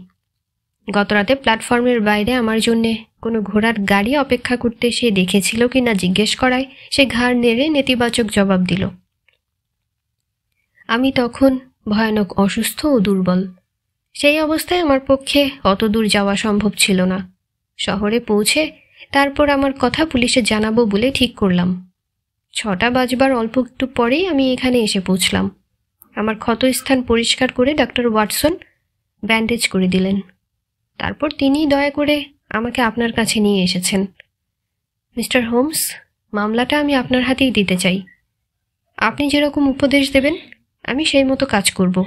গতরাতে প্ল্যাটফর্মের বাইরে আমার জন্যে কোনো ঘোড়ার গাড়ি অপেক্ষা করতে সে দেখেছিল কিনা জিজ্ঞেস করায় সে ঘাড় নেড়ে নেতিবাচক জবাব দিল। আমি তখন ভয়ানক অসুস্থ ও দুর্বল। সেই অবস্থায় আমার পক্ষে অত দূর যাওয়া সম্ভব ছিল না। শহরে পৌঁছে তারপর আমার কথা পুলিশে জানাবো বলে ঠিক করলাম। 6টা বাজবার অল্প একটু পরেই আমি এখানে এসে পৌঁছলাম। আমার ক্ষতস্থান পরিষ্কার করে ডাক্তার ওয়াটসন ব্যান্ডেজ করে দিলেন। তারপর তিনি দয়া করে আমাকে আপনার কাছে নিয়ে এসেছেন। মিস্টার হোমস, মামলাটা আমি আপনার হাতেই দিতে চাই। আপনি যেরকম উপদেশ দেবেন আমি সেই মতো কাজ করব।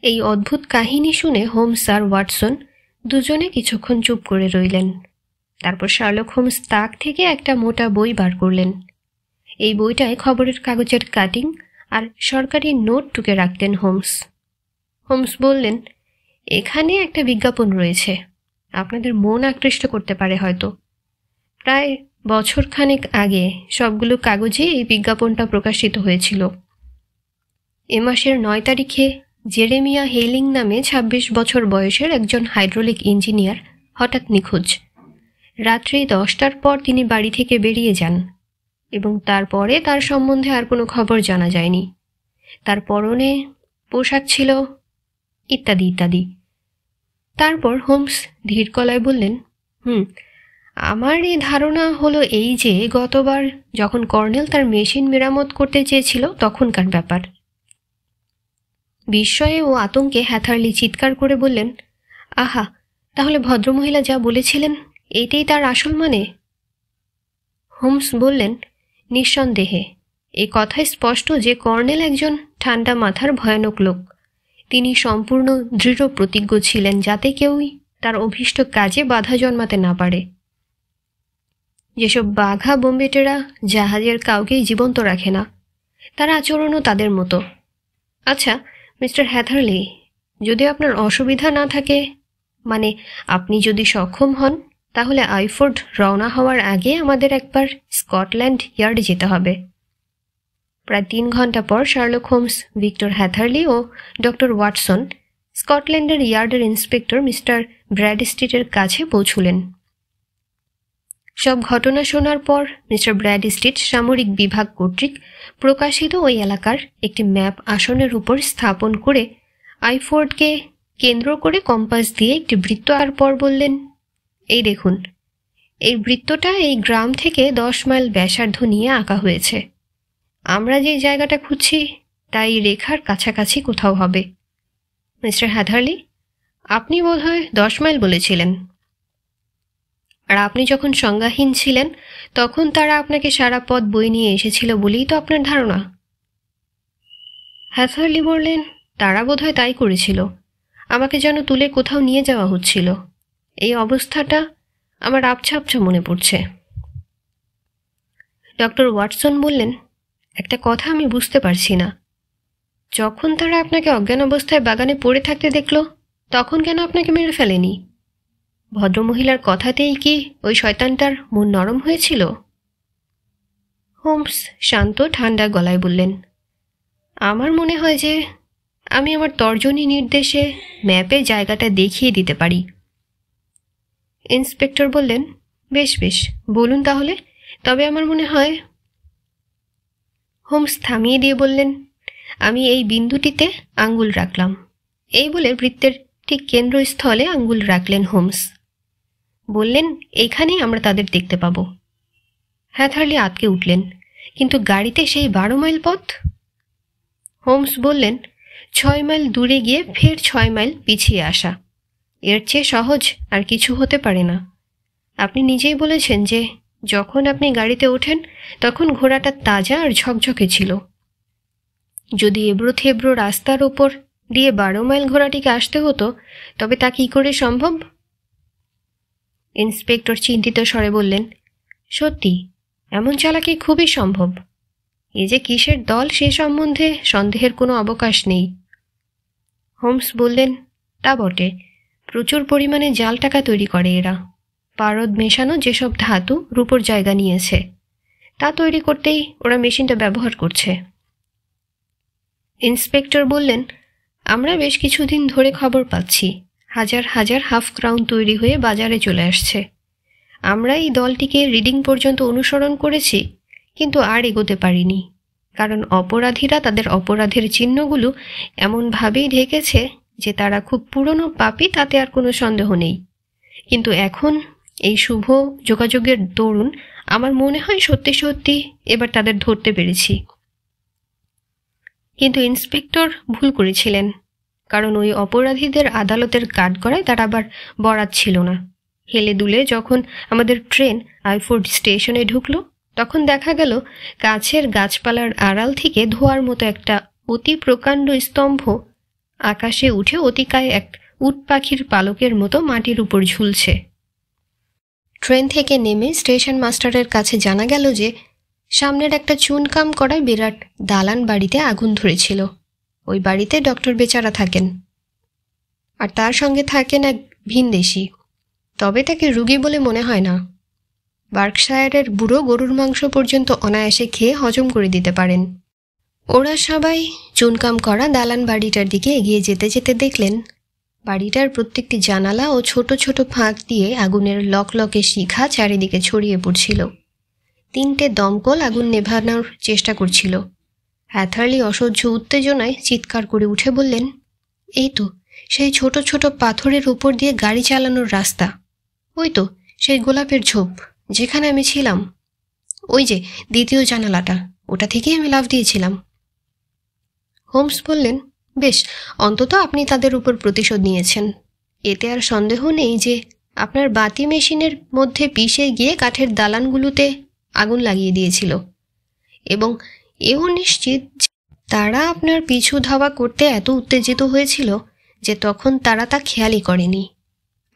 এই অদ্ভুত কাহিনী শুনে হোমস আর ওয়াটসন দুজনে কিছুক্ষণ চুপ করে রইলেন। তারপর শার্লক হোমস তাক থেকে একটা মোটা বই বার করলেন। এই বইটায় খবরের কাগজের কাটিং আর সরকারি নোট টুকে রাখতেন হোমস। হোমস বললেন, এখানে একটা বিজ্ঞাপন রয়েছে, আপনাদের মন আকৃষ্ট করতে পারে হয়তো। প্রায় বছরখানেক আগে সবগুলো কাগজে এই বিজ্ঞাপনটা প্রকাশিত হয়েছিল। এ মাসের 9 তারিখে জেরেমিয়া হেইলিং নামে 26 বছর বয়সের একজন হাইড্রোলিক ইঞ্জিনিয়ার হঠাৎ নিখোঁজ। রাত্রি 10টার পর তিনি বাড়ি থেকে বেরিয়ে যান এবং তারপরে তার সম্বন্ধে আর কোনো খবর জানা যায়নি। তার পরনে পোশাক ছিল ইত্যাদি ইত্যাদি। তারপর হোমস ধীর গলায় বললেন, আমার এই ধারণা হলো এই যে গতবার যখন কর্নেল তার মেশিন মেরামত করতে চেয়েছিল তখনকার ব্যাপার। বিস্ময়ে ও আতঙ্কে হ্যাথারলি চিৎকার করে বললেন, আহা, তাহলে ভদ্রমহিলা যা বলেছিলেন এইটাই তার আসল মানে? হোমস বললেন, নিঃসন্দেহে। এ কথাই স্পষ্ট যে কর্নেল একজন ঠান্ডা মাথার ভয়ানক লোক। তিনি সম্পূর্ণ দৃঢ় প্রতিজ্ঞ ছিলেন যাতে কেউই তার অভীষ্ট কাজে বাধা জন্মাতে না পারে। যেসব বাঘা বোম্বেটেরা জাহাজের কাউকেই জীবন্ত রাখে না, তার আচরণও তাদের মতো। আচ্ছা মিস্টার হ্যাথারলি, যদি আপনার অসুবিধা না থাকে, মানে আপনি যদি সক্ষম হন, তাহলে আইফোর্ড রওনা হওয়ার আগে আমাদের একবার স্কটল্যান্ড ইয়ার্ডে যেতে হবে। প্রায় 3 ঘন্টা পর শার্লক হোমস, ভিক্টর হ্যাথারলি ও ডক্টর ওয়াটসন স্কটল্যান্ডের ইয়ার্ডের ইন্সপেক্টর মিস্টার ব্র্যাডস্ট্রিটের কাছে পৌঁছলেন। সব ঘটনা শোনার পর মিস্টার ব্র্যাডস্ট্রিট সামরিক বিভাগ কর্তৃক প্রকাশিত ওই এলাকার একটি ম্যাপ আসনের উপর স্থাপন করে আইফোর্ডকে কেন্দ্র করে কম্পাস দিয়ে একটি বৃত্ত আঁকার পর বললেন, এই দেখুন, এই বৃত্তটা এই গ্রাম থেকে 10 মাইল ব্যাসার্ধ নিয়ে আঁকা হয়েছে। আমরা যে জায়গাটা খুঁজছি তাই রেখার কাছাকাছি কোথাও হবে। মিস্টার হ্যাথারলি, আপনি বোধহয় 10 মাইল বলেছিলেন। আর আপনি যখন সংজ্ঞাহীন ছিলেন তখন তারা আপনাকে সারা পথ বই নিয়ে এসেছিল বলেই তো আপনার ধারণা। হ্যাথারলি বললেন, তারা বোধহয় তাই করেছিল। আমাকে যেন তুলে কোথাও নিয়ে যাওয়া হচ্ছিল। এই অবস্থাটা আমার আবছা আবছা মনে পড়ছে। ডক্টর ওয়াটসন বললেন, একটা কথা আমি বুঝতে পারছি না। যখন তারা আপনাকে অজ্ঞান অবস্থায় বাগানে পড়ে থাকতে দেখল তখন কেন আপনাকে মেরে ফেলেনি? ভদ্রমহিলার কথাতেই কি ওই শয়তানটার মন নরম হয়েছিল? হোমস শান্ত ঠান্ডা গলায় বললেন, আমার মনে হয় যে আমি আমার তর্জনী নির্দেশে ম্যাপে জায়গাটা দেখিয়ে দিতে পারি। ইন্সপেক্টর বললেন, বেশ বেশ, বলুন তাহলে। তবে আমার মনে হয়। হোমস থামিয়ে দিয়ে বললেন, আমি এই বিন্দুটিতে আঙ্গুল রাখলাম। এই বলে বৃত্তের ঠিক কেন্দ্রস্থলে আঙ্গুল রাখলেন হোমস। বললেন, এইখানেই আমরা তাদের দেখতে পাব। হ্যাথারলি আটকে উঠলেন, কিন্তু গাড়িতে সেই 12 মাইল পথ। হোমস বললেন, 6 মাইল দূরে গিয়ে ফের 6 মাইল পিছিয়ে আসা। এর চেয়ে সহজ আর কিছু হতে পারে না। আপনি নিজেই বলেছেন যে যখন আপনি গাড়িতে ওঠেন তখন ঘোড়াটা তাজা আর ঝকঝকে ছিল। যদি এবড়ো থেবড়ো রাস্তার ওপর দিয়ে 12 মাইল ঘোড়াটিকে আসতে হতো তবে তা কী করে সম্ভব? ইন্সপেক্টর চিন্তিত স্বরে বললেন, সত্যি, এমন চালাকি খুবই সম্ভব। এ যে কিসের দল সে সম্বন্ধে সন্দেহের কোনো অবকাশ নেই। হোমস বললেন, তা বটে, প্রচুর পরিমাণে জাল টাকা তৈরি করে এরা। পারদ মেশানো যেসব ধাতু রূপোর জায়গা নিয়েছে তা তৈরি করতেই ওরা মেশিনটা ব্যবহার করছে। ইন্সপেক্টর বললেন, আমরা বেশ কিছুদিন ধরে খবর পাচ্ছি হাজার হাজার হাফ ক্রাউন তৈরি হয়ে বাজারে চলে আসছে। আমরা এই দলটিকে রিডিং পর্যন্ত অনুসরণ করেছি, কিন্তু আর এগোতে পারিনি, কারণ অপরাধীরা তাদের অপরাধের চিহ্নগুলো এমনভাবেই ঢেকেছে যে তারা খুব পুরনো পাপী, তাতে আর কোনো সন্দেহ নেই। কিন্তু এখন এই শুভ যোগাযোগের দরুন আমার মনে হয় সত্যি সত্যি এবার তাদের ধরতে পেরেছি। কিন্তু ইন্সপেক্টর ভুল করেছিলেন, কারণ ওই অপরাধীদের আদালতের কাঠগড়ায় তার আবার বরাত ছিল না। হেলে দুলে যখন আমাদের ট্রেন আইফোর্ড স্টেশনে ঢুকলো, তখন দেখা গেল কাছের গাছপালার আড়াল থেকে ধোয়ার মতো একটা অতি প্রকাণ্ড স্তম্ভ আকাশে উঠে অতিকায় এক উট পাখির পালকের মতো মাটির উপর ঝুলছে। ট্রেন থেকে নেমে স্টেশন মাস্টারের কাছে জানা গেল যে সামনের একটা চুনকাম করা বিরাট দালান বাড়িতে আগুন ধরেছিল। ওই বাড়িতে ডক্টর বেচারা থাকেন, আর তার সঙ্গে থাকেন এক ভিনদেশি। তবে তাকে রুগী বলে মনে হয় না। বার্কশায়ারের বুড়ো গরুর মাংস পর্যন্ত অনায়াসে খেয়ে হজম করে দিতে পারেন। ওরা সবাই চুনকাম করা দালান বাড়িটার দিকে এগিয়ে যেতে যেতে দেখলেন বাড়িটার প্রত্যেকটি জানালা ও ছোট ছোট ফাঁক দিয়ে আগুনের লকলকে শিখা চারিদিকে ছড়িয়ে পড়ছিল। 3টে দমকল আগুন নেভানোর চেষ্টা করছিল। হ্যাথারলি অসহ্য উত্তেজনায় চিৎকার করে উঠে বললেন, এই তো সেই ছোট ছোট পাথরের উপর দিয়ে গাড়ি চালানোর রাস্তা, ওই তো সেই গোলাপের ঝোপ যেখানে আমি ছিলাম, ওই যে দ্বিতীয় জানালাটা, ওটা থেকেই আমি লাফ দিয়েছিলাম। হোমস বললেন, বেশ, অন্তত আপনি তাদের উপর প্রতিশোধ নিয়েছেন। এতে আর সন্দেহ নেই যে আপনার বাতি মেশিনের মধ্যে পিষে গিয়ে কাঠের দালানগুলোতে আগুন লাগিয়ে দিয়েছিল, এবং এও নিশ্চিত তারা আপনার পিছু ধাওয়া করতে এত উত্তেজিত হয়েছিল যে তখন তারা তা খেয়ালই করেনি।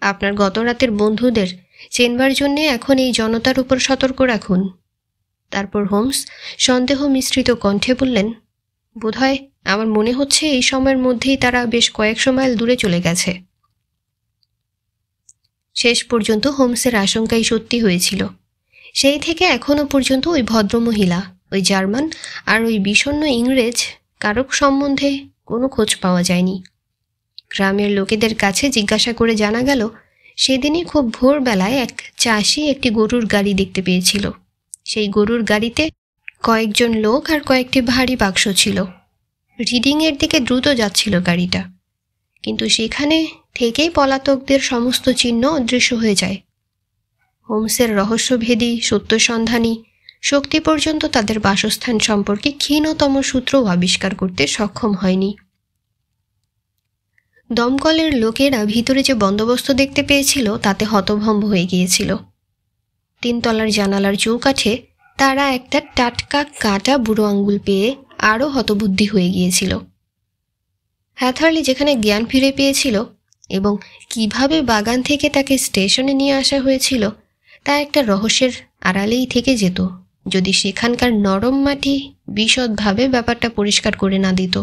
আপনার গত রাতের বন্ধুদের চেনবার জন্যে এখন এই জনতার উপর সতর্ক রাখুন। তারপর হোমস সন্দেহ মিশ্রিত কণ্ঠে বললেন, বোধহয় আমার মনে হচ্ছে এই সময়ের মধ্যেই তারা বেশ কয়েকশো মাইল দূরে চলে গেছে। শেষ পর্যন্ত হোমসের আশঙ্কাই সত্যি হয়েছিল। সেই থেকে এখনো পর্যন্ত ওই ভদ্রমহিলা, ওই জার্মান আর ওই বিষণ্ণ ইংরেজ কারক সম্বন্ধে কোনো খোঁজ পাওয়া যায়নি। গ্রামের লোকেদের কাছে জিজ্ঞাসা করে জানা গেল সেদিনই খুব ভোরবেলায় এক চাষি একটি গরুর গাড়ি দেখতে পেয়েছিল। সেই গরুর গাড়িতে কয়েকজন লোক আর কয়েকটি ভারী বাক্স ছিল। রিডিংয়ের দিকে দ্রুত যাচ্ছিল গাড়িটা, কিন্তু সেখানে থেকেই পলাতকদের সমস্ত চিহ্ন অদৃশ্য হয়ে যায়। হোমসের রহস্যভেদী সত্যসন্ধানী শক্তি পর্যন্ত তাদের বাসস্থান সম্পর্কে ক্ষীণতম সূত্রও আবিষ্কার করতে সক্ষম হয়নি। দমকলের লোকেরা ভিতরে যে বন্দোবস্ত দেখতে পেয়েছিল তাতে হতভম্ব হয়ে গিয়েছিল। 3 তলার জানালার চৌকাঠে তারা একটা টাটকা কাটা বুড়ো আঙ্গুল পেয়ে আরও হতবুদ্ধি হয়ে গিয়েছিল। হ্যাথারলি যেখানে জ্ঞান ফিরে পেয়েছিল এবং কিভাবে বাগান থেকে তাকে স্টেশনে নিয়ে আসা হয়েছিল তা একটা রহস্যের আড়ালেই থেকে যেত যদি সেখানকার নরম মাটি বিশদভাবে ব্যাপারটা পরিষ্কার করে না দিত।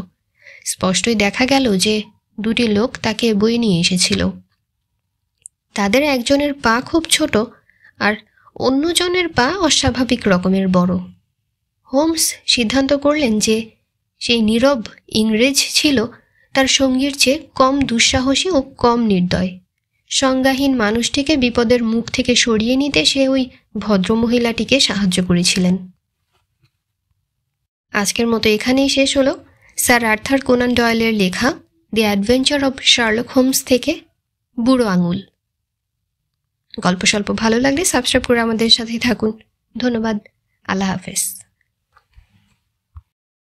স্পষ্টই দেখা গেল যে 2টি লোক তাকে বয়ে নিয়ে এসেছিল। তাদের একজনের পা খুব ছোট আর অন্যজনের পা অস্বাভাবিক রকমের বড়। হোমস সিদ্ধান্ত করলেন যে সেই নীরব ইংরেজ ছিল তার সঙ্গীর চেয়ে কম দুঃসাহসী ও কম নির্দয়। সংজ্ঞাহীন মানুষটিকে বিপদের মুখ থেকে সরিয়ে নিতে সে ওই ভদ্রমহিলাটিকে সাহায্য করেছিলেন। আজকের মতো এখানেই শেষ হলো স্যার আর্থার কোনান ডয়েলের লেখা the adventure of Sherlock Holmes থেকে বুড়ো আঙুল। গল্প স্বল্প ভালো লাগলে সাবস্ক্রাইব করে আমাদের সাথে থাকুন। ধন্যবাদ। আল্লাহ হাফেজ।